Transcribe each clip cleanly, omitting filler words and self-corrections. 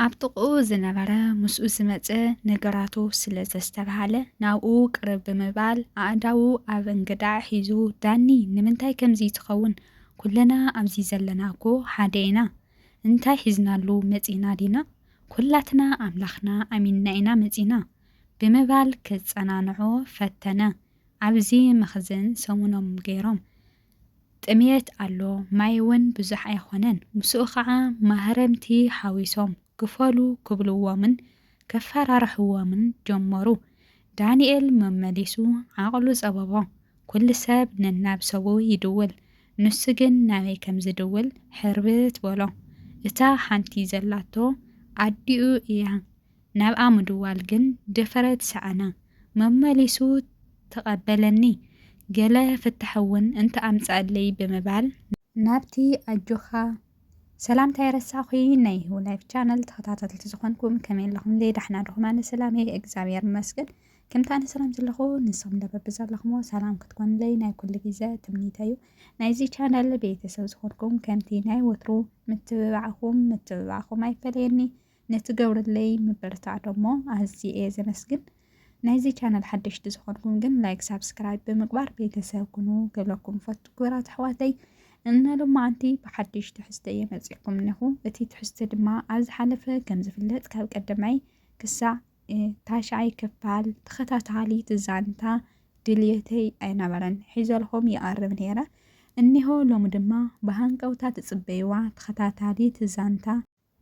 ኣብ ጥቕኡ ዝነበረ ምስኡ ዝመፀ ነገራቱ ስለ ዘስተባሃለ ናብኡ ቅርብ ብምባል ኣእዳዉ ኣብ እንግዳዕ ሒዙ ዳኒ ንምንታይ ከምዚ ትኸውን ኩለና ኣብዚ ዘለና እኮ ሓደ ኢና እንታይ ሒዝናሉ መፂና ዲና ኩላትና ኣምላኽና ኣሚንና ኢና መፂና ብምባል ክፀናንዖ ፈተነ። ኣብዚ መኽዝን ሰሙኖም ገይሮም ጥምየት ኣሎ ማይ እውን ብዙሕ ኣይኮነን ምስኡ ከዓ ማህረምቲ ሓዊሶም ክፈሉ ክብልዎምን ከፈራርሕዎምን ጀመሩ። ዳንኤል መመሊሱ ዓቕሉ ፀበቦ ኩሉ ሰብ ነናብ ሰቡ ይድውል ንሱ ግን ናበይ ከም ዝድውል ሕርብት በሎ። እታ ሓንቲ ዘላቶ ኣዲኡ እያ ናብኣ ምድዋል ግን ድፍረት ሰኣነ መመሊሱ ተቐበለኒ ገለ ፍትሐውን እንተ ኣምፃለይ ብምባል ናብቲ ኣጆኻ ሰላምታ ይረሳኺ ናይ ህው ላይፍ ቻነል ተኸታተልቲ ዝኾንኩም ከመይ ኣለኹም ደሕና ዲኹም? ኣነ ሰላም እየ እግዚኣብሔር ይመስገን። ከምቲ ኣነ ሰላም ዘለኹ ንስኹም ደበቢ ዘለኹሞ ሰላም ክትኮንለይ ናይ ኩሉ ግዜ ትምኒተይ እዩ። ናይዚ ቻነል ቤተሰብ ዝኾንኩም ከምቲ ናይ ወትሩ ምትብባዕኹም ኣይፈለየኒ ነትገብርለይ ምብርታዕ ደሞ ኣዝየ እየ ዘመስግን። ናይዚ ቻነል ሓደሽቲ ዝኾንኩም ግን ላይክ ሳብስክራይብ ብምግባር ቤተሰብ ኩኑ ክብለኩም ፈቱ ክብራት ኣሕዋተይ እና ሎማዓንቲ ብሓድሽ ትሕዝቶ እየ መፂእኩም እኒኹ። እቲ ትሕዝቶ ድማ ኣብ ዝሓለፈ ከም ዝፍለጥ ካብ ቀዳማይ ክሳዕ ታሽዓይ ክፋል ተኸታታሊት ዛንታ ድልየተይ ኣይነበረን ሒዘልኩም ይቐርብ ነይረ እኒሆ። ሎሚ ድማ ብሃንቀውታ ትፅበይዋ ተኸታታሊት ዛንታ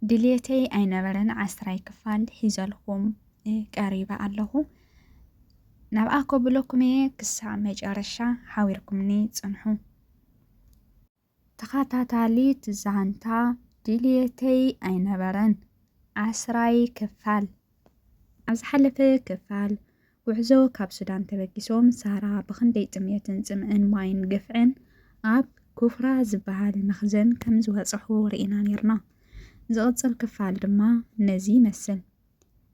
ድልየተይ ኣይነበረን 10ይ ክፋል ሒዘልኩም ቀሪበ ኣለኹ። ናብኣ ከብለኩም እየ ክሳዕ መጨረሻ ሓቢርኩምኒ ፅንሑ። ተኸታታሊት ዛንታ ድልየተይ ኣይነበረን 10ይ ክፋል። ኣብ ዝሓለፈ ክፋል ጉዕዞ ካብ ሱዳን ተበጊሶም ሳራ ብክንደይ ጥምየትን ፅምእን ማይን ግፍዕን ኣብ ኩፍራ ዝበሃል መኽዘን ከም ዝበፅሑ ርኢና ነርና። ዝቕፅል ክፋል ድማ ነዚ ይመስል።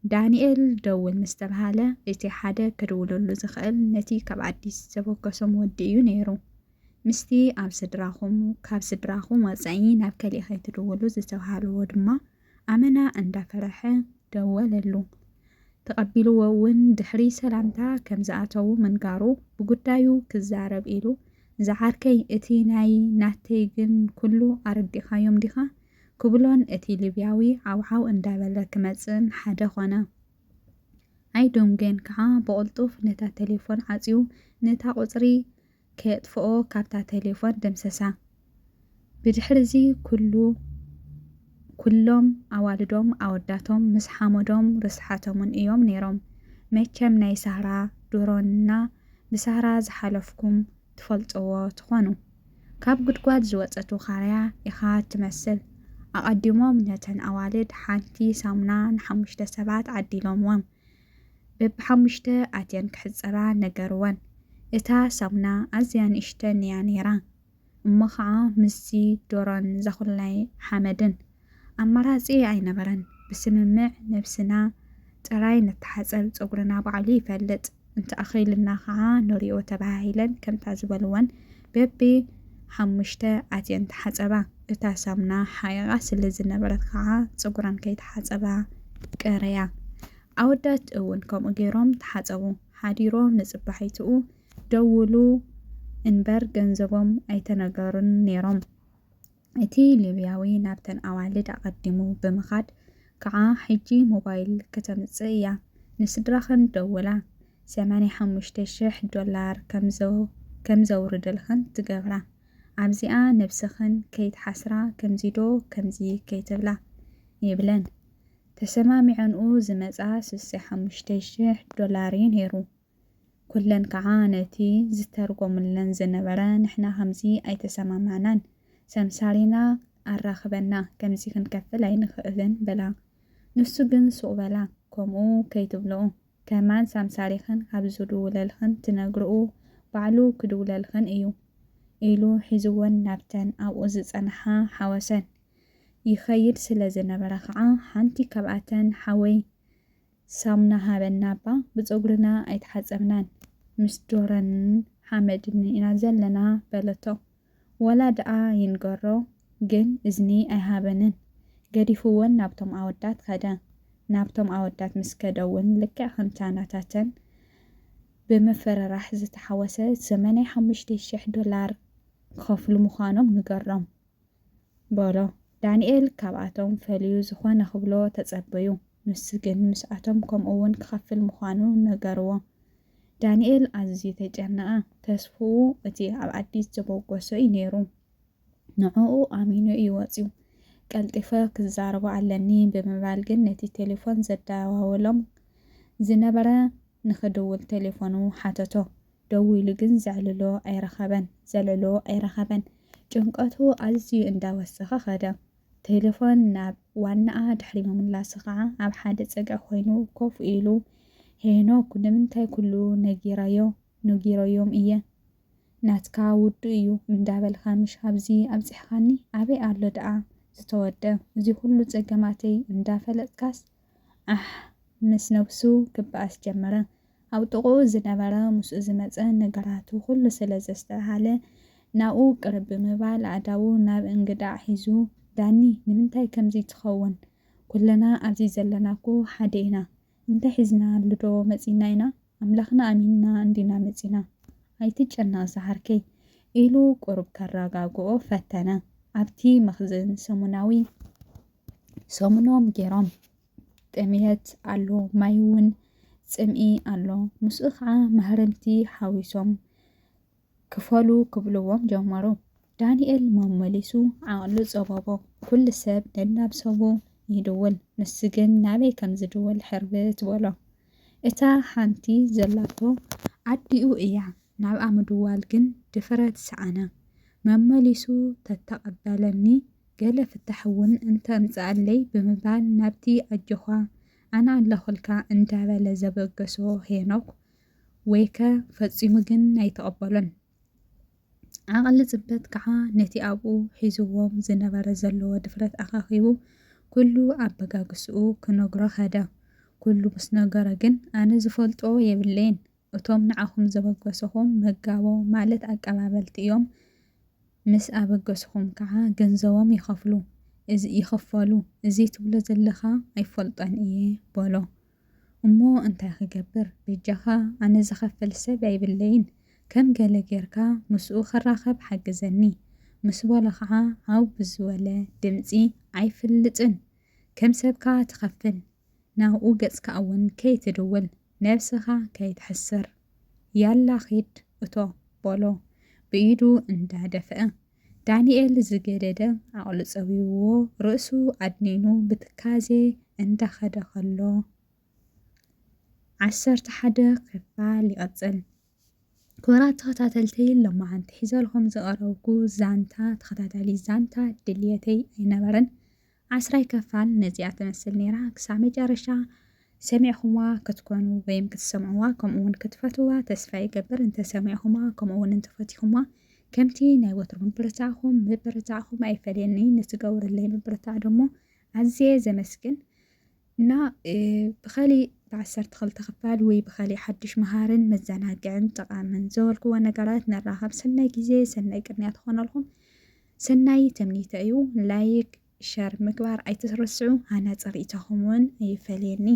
ዳንኤል ደውል ምስ ተባሃለ እቲ ሓደ ክድውለሉ ዝኽእል ነቲ ካብ ኣዲስ ዘበገሶም ወዲ እዩ ነይሩ። ምስቲ ኣብ ስድራኹም ካብ ስድራኹም ወፃኢ ናብ ከሊእ ከይትድውሉ ዝተባሃልዎ ድማ ኣመና እንዳፈረሐ ደወለሉ። ተቐቢልዎ እውን ድሕሪ ሰላምታ ከም ዝኣተዉ ምንጋሩ ብጉዳዩ ክዛረብ ኢሉ ዝዓርከይ እቲ ናተይ ግን ኩሉ ኣረዲኻዮም ዲኻ ክብሎን እቲ ሊብያዊ ዓውዓው እንዳበለ ክመፅን ሓደ ኮነ። ኣይ ዶንጌን ከዓ ብቕልጡፍ ነታ ቴሌፎን ዓፂዩ ነታ ቁፅሪ ከየጥፍኦ ካብታ ቴሌፎን ደምሰሳ። ብድሕሪዚ ኩሎም ኣዋልዶም ኣወዳቶም ምስ ሓመዶም ርስሓቶምን እዮም ነይሮም። መቸም ናይ ሳራ ድሮና ብሳራ ዝሓለፍኩም ትፈልጥዎ ትኾኑ። ካብ ጉድጓድ ዝወፀቱ ኻርያ ኢኻ ትመስል። ኣቐዲሞም ነተን ኣዋልድ ሓንቲ ሳሙና ን5 ሰባት ዓዲሎምዎም በብ5 ኣትየን ክሕፀባ ነገርወን። እታ ሳሙና ኣዝያ ንእሽተን እያ ነይራ እሞ ከዓ ምስዚ ዶሮን ዘኹላይ ሓመድን ኣማራፂ ኣይነበረን። ብስምምዕ ነብስና ጥራይ ነተሓፀብ ፀጉርና ባዕሉ ይፈልጥ እንተኣኺልና ከዓ ንሪኦ ተባሂለን ከምታ ዝበልወን በቢ 5 ኣትየን ተሓፀባ። እታ ሳሙና ሓይቓ ስለ ዝነበረት ከዓ ፀጉረን ከይተሓፀባ ቀረያ። ኣወዳት እውን ከምኡ ገይሮም ተሓፀቡ። ሓዲሮም ንፅባሒትኡ ደውሉ እንበር ገንዘቦም ኣይተነገሩን ነይሮም። እቲ ሊብያዊ ናብተን ኣዋልድ ኣቐዲሙ ብምኻድ ከዓ ሕጂ ሞባይል ከተምፅእ እያ ንስድራኸን ደውላ $85,000 ከም ዘውርድልኽን ትገብራ። ኣብዚኣ ነብስኽን ከይትሓስራ ከምዚ ዶ ከምዚ ከይትብላ ይብለን። ተሰማሚዐንኡ ዝመፃ $65,000 ነይሩ። ኩለን ከዓ ነቲ ዝተርጎሙለን ዝነበረ ንሕና ከምዚ ኣይተሰማማዕናን ሰምሳሪና ኣራኽበና ከምዚ ክንከፍል ኣይንኽእልን በላ። ንሱ ግን ሱቕ በላ ከምኡ ከይትብልኡ ከማን ሳምሳሪኽን ካብ ዝድውለልኽን ትነግርኡ ባዕሉ ክድውለልኽን እዩ ኢሉ ሒዝወን ናብተን ኣብኡ ዝፀንሓ ሓወሰን። ይኸይድ ስለ ዝነበረ ከዓ ሓንቲ ካብኣተን ሓወይ ሳሙና ሃበና ባ ብፀጉርና ኣይተሓፀብናን ምስ ዶረን ሓመድን ኢና ዘለና በለቶ። ወላ ደኣ ይንገሮ ግን እዝኒ ኣይሃበንን ገዲፍዎን ናብቶም ኣወዳት ከደ ናብቶም ኣወዳት ምስ ከደ እውን ልክዕ ከምታ ናታተን ብምፍርራሕ ዝተሓወሰ $85,000 ክኸፍሉ ምዃኖም ንገሮም በሎ። ዳንኤል ካብኣቶም ፈልዩ ዝኾነ ክብሎ ተጸበዩ። ንሱ ግን ምስኣቶም ከምኡውን ክኸፍል ምዃኑ ነገርዎ። ዳንኤል ኣዝዩ ተጨነቐ። ተስፍኡ እቲ ኣብ ኣዲስ ዘበጎሶ እዩ ነይሩ። ንዕኡ ኣሚኑ እዩ ወፂኡ። ቀልጢፈ ክዛረቦ ኣለኒ ብምባል ግን ነቲ ቴሌፎን ዘደዋውሎም ዝነበረ ንኽድውል ቴሌፎኑ ሓተቶ። ደው ኢሉ ግን ዘዕልሎ ኣይረኸበን። ጭንቀቱ ኣዝዩ እንዳወሰኸ ኸደ። ቴሌፎን ናብ ዋናኣ ድሕሪ ምምላስ ከዓ ኣብ ሓደ ፀግዒ ኮይኑ ኮፍ ኢሉ ሄኖክ ንምንታይ ኩሉ ነጊረዮም እየ ናትካ ውዱ እዩ እንዳበልካ ምሽ ኣብዚ ኣብፂሕኻኒ ኣበይ ኣሎ ደኣ ዝተወደ እዚ ኩሉ ፀገማተይ እንዳፈለጥካስ ምስ ነብሱ ክበኣስ ጀመረ። ኣብ ጥቑኡ ዝነበረ ምስኡ ዝመፀ ነገራቱ ኩሉ ስለ ዘስተባሃለ ናብኡ ቅርብ ብምባል ኣእዳዉ ናብ እንግዳዕ ሒዙ ዳኒ ንምንታይ ከምዚ ትኸውን? ኩለና ኣብዚ ዘለናኩ ሓደ ኢና። እንታይ ሒዝና ልዶ መፂና ኢና? ኣምላኽና ኣሚንና እንዲና መፂና። ኣይትጨነቕ ዝሓርከይ ኢሉ ቁርብ ከረጋግኦ ፈተነ። ኣብቲ መኽዝን ሰሙኖም ገይሮም ጥምየት ኣሎ፣ ማይ እውን ፅምኢ ኣሎ። ምስኡ ከዓ መህረምቲ ሓዊሶም ክፈሉ ክብልዎም ጀመሩ። ዳንኤል መመሊሱ ዓቕሉ ፀበቦ። ኩሉ ሰብ ነናብ ሰቡ ይድውል፣ ንሱ ግን ናበይ ከም ዝድውል ሕርብት በሎ። እታ ሓንቲ ዘላቶ ዓዲኡ እያ። ናብኣ ምድዋል ግን ድፍረት ሰዓነ። መመሊሱ ተተቐበለኒ ገለ ፍታሕ እውን እንተምፅኣለይ ብምባል ናብቲ ኣጆኻ ኣነ ኣለኹልካ እንዳበለ ዘበገሶ ሄኖክ ወይከ ፈፂሙ ግን ኣይተቐበሎን። ዓቕሊ ፅበት ከዓ ነቲ ኣብኡ ሒዝዎም ዝነበረ ዘለዎ ድፍረት ኣኻኺቡ ኩሉ ኣበጋግስኡ ክነግሮ ኸደ። ኩሉ ምስ ነገረ ግን ኣነ ዝፈልጦ የብለይን። እቶም ንዓኹም ዘበገሰኹም መጋቦ ማለት ኣቀባበልቲ እዮም። ምስ ኣበገስኹም ከዓ ገንዘቦም ይኸፈሉ እዚ ትብሎ ዘለኻ ኣይፈልጦን እየ በሎ። እሞ እንታይ ክገብር ብጃኻ ኣነ ዝኸፍል ሰብ ኣይብለይን። ከም ገለ ጌርካ ምስኡ ክራኸብ ሓግዘኒ ምስ በሎ ከዓ ኣብ ብዝበለ ድምፂ ኣይፍልጥን ከም ሰብካ ትኸፍል ናብኡ ገጽካ እውን ከይትድውል ነብስኻ ከይትሕስር ያላ ኺድ እቶ በሎ ብኢዱ እንዳደፍአ። ዳንኤል ዝገደደ ዓቕሉ ፀቢብዎ ርእሱ ኣድኒኑ ብትካዜ እንዳኸደ ከሎ 11 ክፋል ይቐፅል። ክቡራት ተኸታተልተይ ሎማዓንቲ ሒዘልኩም ዝቐረብኩ ዛንታ ተኸታታሊ ዛንታ ድልየተይ ኣይነበረን 10 ክፋል ነዚኣ ትመስል ነይራ። ክሳብ መጨረሻ ሰሚዕኹምዋ ክትኮኑ ወይም ክትሰምዕዋ ከምኡውን ክትፈትዋ ተስፋ ይገብር። እንተሰሚዕኹምዋ ከምኡውን እንተፈቲኹምዋ ከምቲ ናይ ወትሩ ምብርታዕኹም ኣይፈልየኒ ንትገብርለይ ምብርታዕ ደሞ ኣዝየ ዘመስግን እና ብኸሊእ ብ12 ክፋል ወይ ብኸሊእ ሓድሽ መሃርን መዘናግዕን ጠቓምን ዘበልክዎ ነገራት ነራኸብ። ሰናይ ግዜ ሰናይ ቅድሚያ ትኾነልኩም። ሰናይ ተምኒተ እዩ። ላይክ ሸር ምግባር ኣይትርስዑ። ሃናፂ ርእይቶኹም እውን ኣይፈልየኒ።